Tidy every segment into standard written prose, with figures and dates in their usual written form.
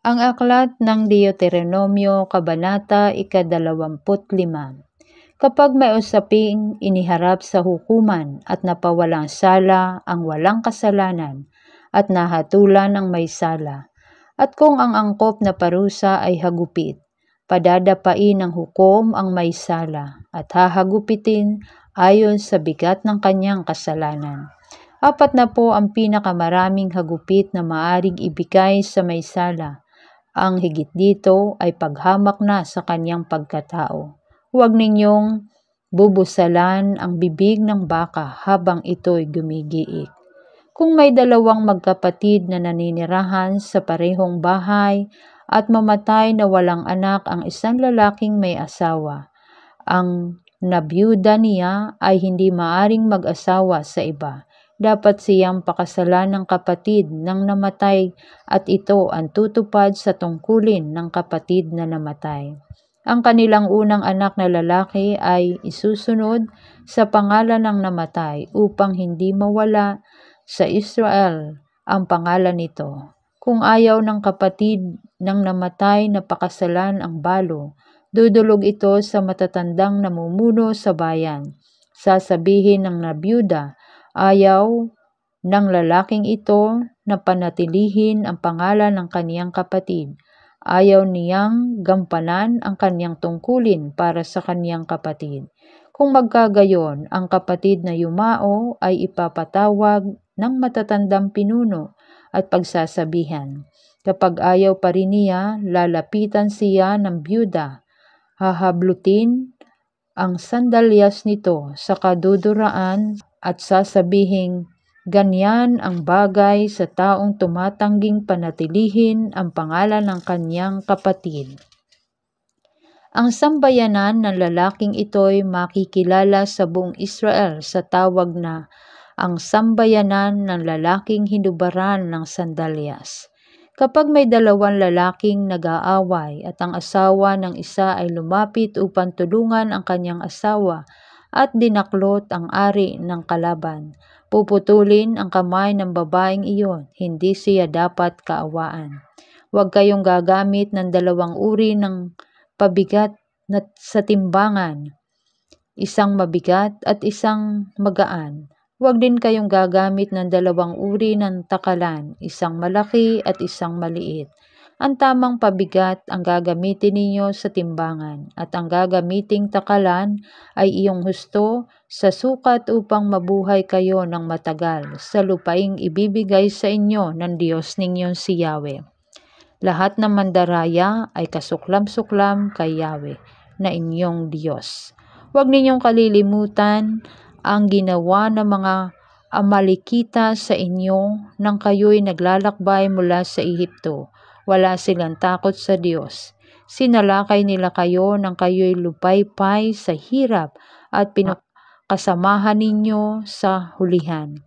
Ang aklat ng Deuteronomio, Kabanata 25. Kapag may usaping iniharap sa hukuman at napawalang sala ang walang kasalanan at nahatulan ang may sala, at kung ang angkop na parusa ay hagupit, padadapain ng hukom ang may sala at hahagupitin ayon sa bigat ng kanyang kasalanan. 4 na po ang pinakamaraming hagupit na maaring ibigay sa may sala. Ang higit dito ay paghamak na sa kanyang pagkatao. Huwag ninyong bubusalan ang bibig ng baka habang ito'y gumigiik. Kung may dalawang magkapatid na naninirahan sa parehong bahay at mamatay na walang anak ang isang lalaking may asawa, ang nabiyuda niya ay hindi maaring mag-asawa sa iba. Dapat siyang pakasalan ng kapatid ng namatay at ito ang tutupad sa tungkulin ng kapatid na namatay. Ang kanilang unang anak na lalaki ay isusunod sa pangalan ng namatay upang hindi mawala sa Israel ang pangalan nito. Kung ayaw ng kapatid ng namatay na pakasalan ang balo, dudulog ito sa matatandang namumuno sa bayan. Sasabihin ng nabiyuda, ayaw ng lalaking ito na panatilihin ang pangalan ng kaniyang kapatid. Ayaw niyang gampanan ang kaniyang tungkulin para sa kaniyang kapatid. Kung magkagayon, ang kapatid na yumao ay ipapatawag ng matatandang pinuno at pagsasabihan. Kapag ayaw pa rin niya, lalapitan siya ng byuda. Hahablutin ang sandalyas nito sa kaduduraan at sasabihing, ganyan ang bagay sa taong tumatangging panatilihin ang pangalan ng kanyang kapatid. Ang sambayanan ng lalaking ito'y makikilala sa buong Israel sa tawag na ang sambayanan ng lalaking hinubaran ng sandalyas. Kapag may dalawang lalaking nag-aaway at ang asawa ng isa ay lumapit upang tulungan ang kanyang asawa at dinaklot ang ari ng kalaban, puputulin ang kamay ng babaeng iyon, hindi siya dapat kaawaan. Huwag kayong gagamit ng dalawang uri ng pabigat na sa timbangan, isang mabigat at isang magaan. Huwag din kayong gagamit ng dalawang uri ng takalan, isang malaki at isang maliit. Ang tamang pabigat ang gagamitin ninyo sa timbangan at ang gagamiting takalan ay iyong husto sa sukat upang mabuhay kayo ng matagal sa lupaing ibibigay sa inyo ng Diyos ninyong si Yahweh. Lahat ng mandaraya ay kasuklam-suklam kay Yahweh na inyong Diyos. Huwag ninyong kalilimutan ang ginawa ng mga Amalekita sa inyo nang kayo'y naglalakbay mula sa Ehipto. Wala silang takot sa Diyos. Sinalakay nila kayo nang kayo'y lupaypay sa hirap at pinakasamahan ninyo sa hulihan.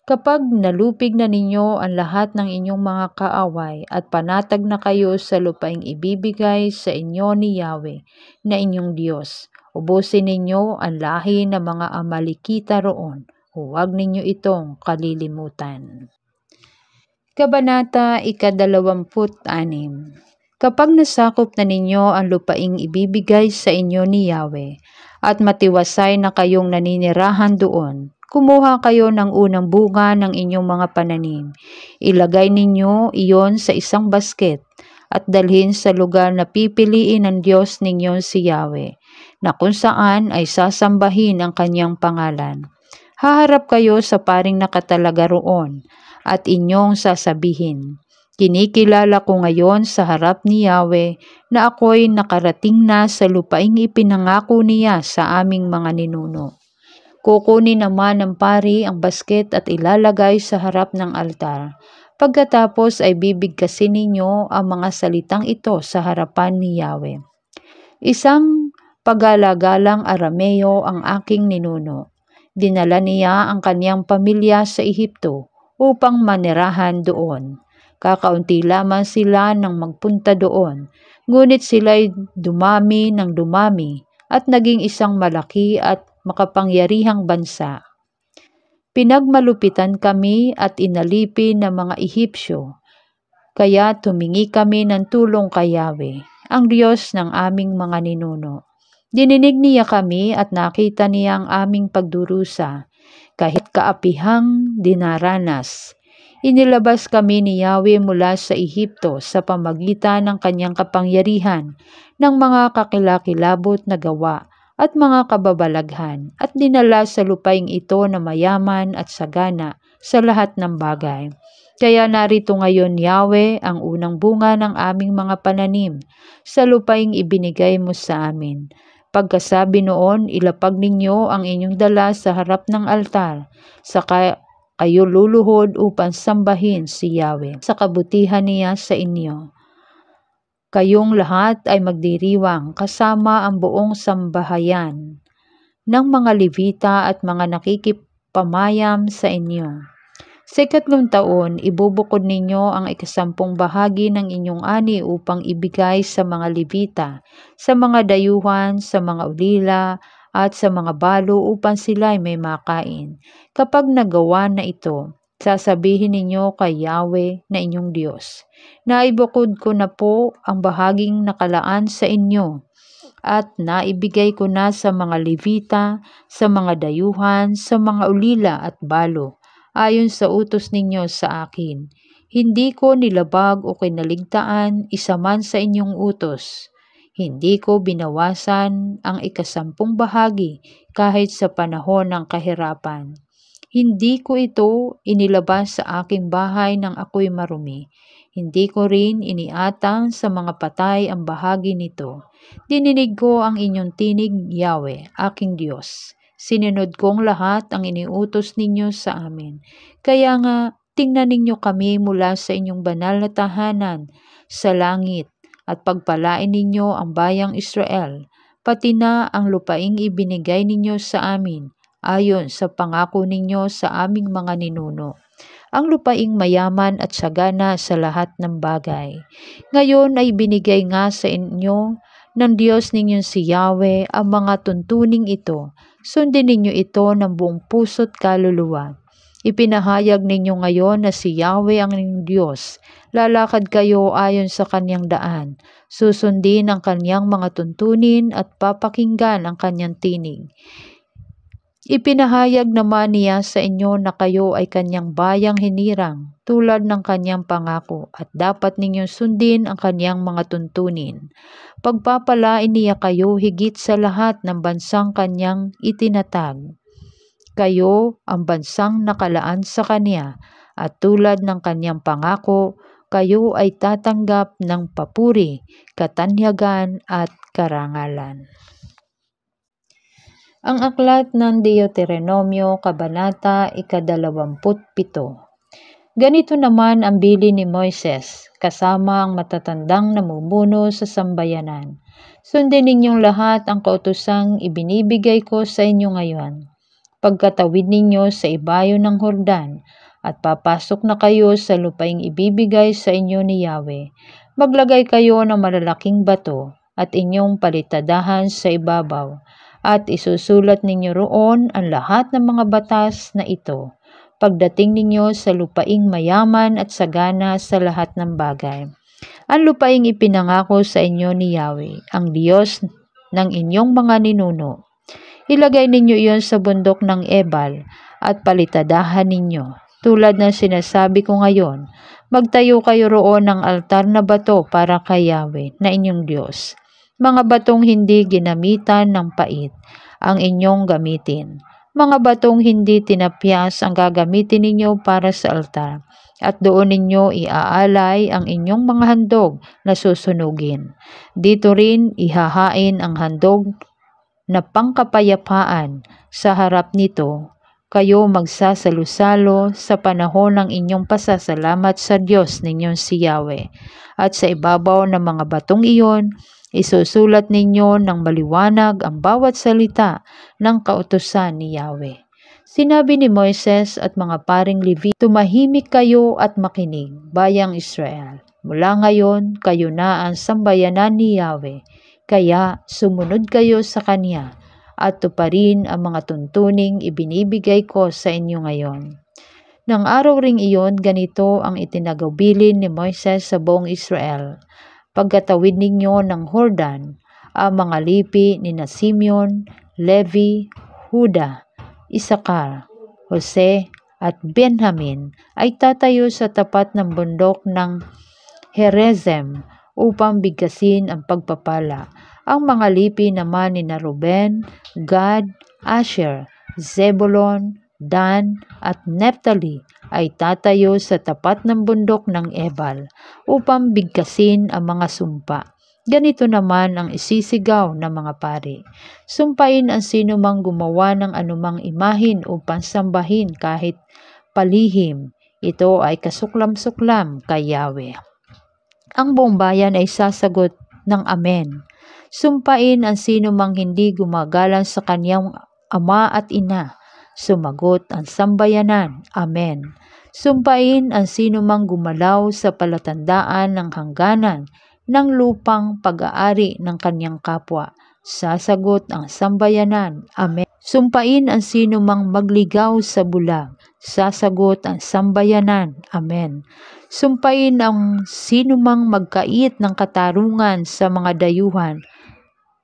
Kapag nalupig na ninyo ang lahat ng inyong mga kaaway at panatag na kayo sa lupaing ibibigay sa inyo ni Yahweh na inyong Diyos, ubusin ninyo ang lahi ng mga Amalekita roon. Huwag ninyo itong kalilimutan. Kabanata 26. Kapag nasakop na ninyo ang lupaing ibibigay sa inyo ni Yahweh at matiwasay na kayong naninirahan doon, kumuha kayo ng unang bunga ng inyong mga pananim. Ilagay ninyo iyon sa isang basket at dalhin sa lugar na pipiliin ng Diyos ninyong si Yahweh, na kung saan ay sasambahin ang kanyang pangalan. Haharap kayo sa paring nakatalaga roon at inyong sasabihin, kinikilala ko ngayon sa harap ni Yahweh na ako'y nakarating na sa lupaing ipinangako niya sa aming mga ninuno. Kukunin naman ng pari ang basket at ilalagay sa harap ng altar. Pagkatapos ay bibigkasin ninyo ang mga salitang ito sa harapan ni Yahweh. Isang pagalagalang Arameo ang aking ninuno. Dinala niya ang kaniyang pamilya sa Ehipto upang manirahan doon. Kakaunti lamang sila nang magpunta doon, ngunit sila'y dumami ng dumami at naging isang malaki at makapangyarihang bansa. Pinagmalupitan kami at inalipin ng mga Ehipsyo. Kaya tumingi kami ng tulong kay Yahweh, ang Diyos ng aming mga ninuno. Dininig niya kami at nakita niya ang aming pagdurusa, kahit kaapihang dinaranas. Inilabas kami ni Yahweh mula sa Ehipto sa pamagitan ng kanyang kapangyarihan, ng mga kakilakilabot na gawa at mga kababalaghan, at dinala sa lupaing ito na mayaman at sagana sa lahat ng bagay. Kaya narito ngayon, Yahweh, ang unang bunga ng aming mga pananim sa lupaing ibinigay mo sa amin. Pagkasabi noon, ilapag ninyo ang inyong dala sa harap ng altar, saka kayo luluhod upang sambahin si Yahweh sa kabutihan niya sa inyo. Kayong lahat ay magdiriwang kasama ang buong sambahayan ng mga Levita at mga nakikipamayam sa inyo. Sa 3 taon, ibubukod ninyo ang 10 bahagi ng inyong ani upang ibigay sa mga Levita, sa mga dayuhan, sa mga ulila, at sa mga balo upang sila ay may makain. Kapag nagawa na ito, sasabihin ninyo kay Yahweh na inyong Diyos, naibukod ko na po ang bahaging nakalaan sa inyo, at naibigay ko na sa mga Levita, sa mga dayuhan, sa mga ulila at balo, ayon sa utos ninyo sa akin. Hindi ko nilabag o kinaligtaan isa man sa inyong utos. Hindi ko binawasan ang 10 bahagi kahit sa panahon ng kahirapan. Hindi ko ito inilabas sa aking bahay nang ako'y marumi. Hindi ko rin iniatang sa mga patay ang bahagi nito. Dininig ko ang inyong tinig, Yahweh, aking Diyos. Sinunod kong lahat ang iniutos ninyo sa amin. Kaya nga, tingnan ninyo kami mula sa inyong banal na tahanan sa langit, at pagpalain ninyo ang bayang Israel, pati na ang lupaing ibinigay ninyo sa amin, ayon sa pangako ninyo sa aming mga ninuno, ang lupaing mayaman at sagana sa lahat ng bagay. Ngayon ay binigay nga sa inyo ng Diyos ninyong si Yahweh ang mga tuntuning ito. Sundin ninyo ito ng buong puso't kaluluwa. Ipinahayag ninyo ngayon na si Yahweh ang inyong Diyos. Lalakad kayo ayon sa kanyang daan. Susundin ang kanyang mga tuntunin at papakinggan ang kanyang tinig. Ipinahayag naman niya sa inyo na kayo ay kanyang bayang hinirang tulad ng kanyang pangako, at dapat ninyong sundin ang kanyang mga tuntunin. Pagpapalain niya kayo higit sa lahat ng bansang kanyang itinatag. Kayo ang bansang nakalaan sa kanya, at tulad ng kanyang pangako, kayo ay tatanggap ng papuri, katanyagan at karangalan. Ang aklat ng Deuteronomio, Kabanata 27. Ganito naman ang bilin ni Moises, kasama ang matatandang namumuno sa sambayanan. Sundin ninyong lahat ang kautosang ibinibigay ko sa inyo ngayon. Pagkatawid ninyo sa ibayo ng Hordan, at papasok na kayo sa lupaing ibibigay sa inyo ni Yahweh, maglagay kayo ng malalaking bato at inyong palitadahan sa ibabaw, at isusulat ninyo roon ang lahat ng mga batas na ito pagdating ninyo sa lupaing mayaman at sagana sa lahat ng bagay. Ang lupaing ipinangako sa inyo ni Yahweh, ang Diyos ng inyong mga ninuno. Ilagay ninyo iyon sa bundok ng Ebal at palitadahan ninyo. Tulad ng sinasabi ko ngayon, magtayo kayo roon ng altar na bato para kay Yahweh na inyong Diyos. Mga batong hindi ginamitan ng pait ang inyong gamitin. Mga batong hindi tinapyas ang gagamitin ninyo para sa altar, at doon ninyo iaalay ang inyong mga handog na susunugin. Dito rin ihahain ang handog na pangkapayapaan. Sa harap nito, kayo magsasalo-salo sa panahon ng inyong pasasalamat sa Diyos ninyong si Yahweh. At sa ibabaw ng mga batong iyon, isusulat ninyo ng maliwanag ang bawat salita ng kautusan ni Yahweh. Sinabi ni Moises at mga paring Levi, tumahimik kayo at makinig, bayang Israel. Mula ngayon, kayo na ang sambayanan ni Yahweh. Kaya sumunod kayo sa Kanya at tuparin ang mga tuntuning ibinibigay ko sa inyo ngayon. Nang araw ring iyon, ganito ang itinagabilin ni Moises sa buong Israel. Pagkatawid ninyo ng Jordan, ang mga lipi ni Simeon, Levi, Huda, Isakar, Jose at Benjamin ay tatayo sa tapat ng bundok ng Gerizim upang bigkasin ang pagpapala. Ang mga lipi naman ni Ruben, Gad, Asher, Zebulon, Dan at Naphtali ay tatayo sa tapat ng bundok ng Ebal upang bigkasin ang mga sumpa. Ganito naman ang isisigaw ng mga pari. Sumpain ang sino mang gumawa ng anumang imahin upang sambahin kahit palihim. Ito ay kasuklam-suklam kay Yahweh. Ang buong bayan ay sasagot ng Amen. Sumpain ang sino mang hindi gumagalang sa kanyang ama at ina. Sumagot ang sambayanan. Amen. Sumpain ang sino mang gumalaw sa palatandaan ng hangganan ng lupang pag-aari ng kanyang kapwa. Sasagot ang sambayanan. Amen. Sumpain ang sino mang magligaw sa bulag. Sasagot ang sambayanan. Amen. Sumpain ang sino mang magkait ng katarungan sa mga dayuhan,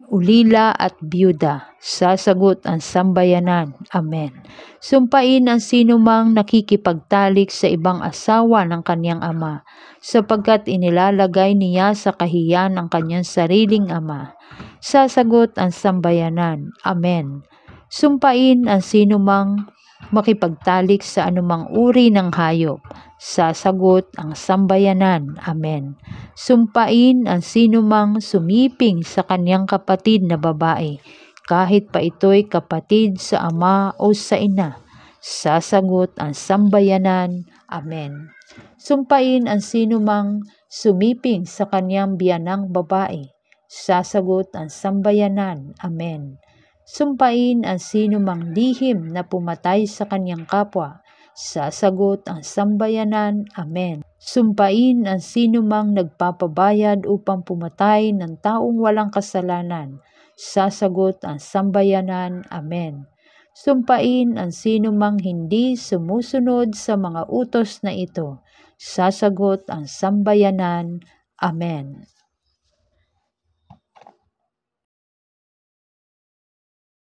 ulila at byuda. Sasagot ang sambayanan. Amen. Sumpain ang sino mang nakikipagtalik sa ibang asawa ng kanyang ama, sapagkat inilalagay niya sa kahiyan ang kanyang sariling ama. Sasagot ang sambayanan. Amen. Sumpain ang sino mang makipagtalik sa anumang uri ng hayop. Sasagot ang sambayanan. Amen. Sumpain ang sino mang sumiping sa kanyang kapatid na babae, kahit pa ito'y kapatid sa ama o sa ina. Sasagot ang sambayanan. Amen. Sumpain ang sino mang sumiping sa kanyang biyanang babae. Sasagot ang sambayanan. Amen. Sumpain ang sino mang lihim na pumatay sa kanyang kapwa. Sasagot ang sambayanan. Amen. Sumpain ang sino mang nagpapabayad upang pumatay ng taong walang kasalanan. Sasagot ang sambayanan. Amen. Sumpain ang sino mang hindi sumusunod sa mga utos na ito. Sasagot ang sambayanan. Amen.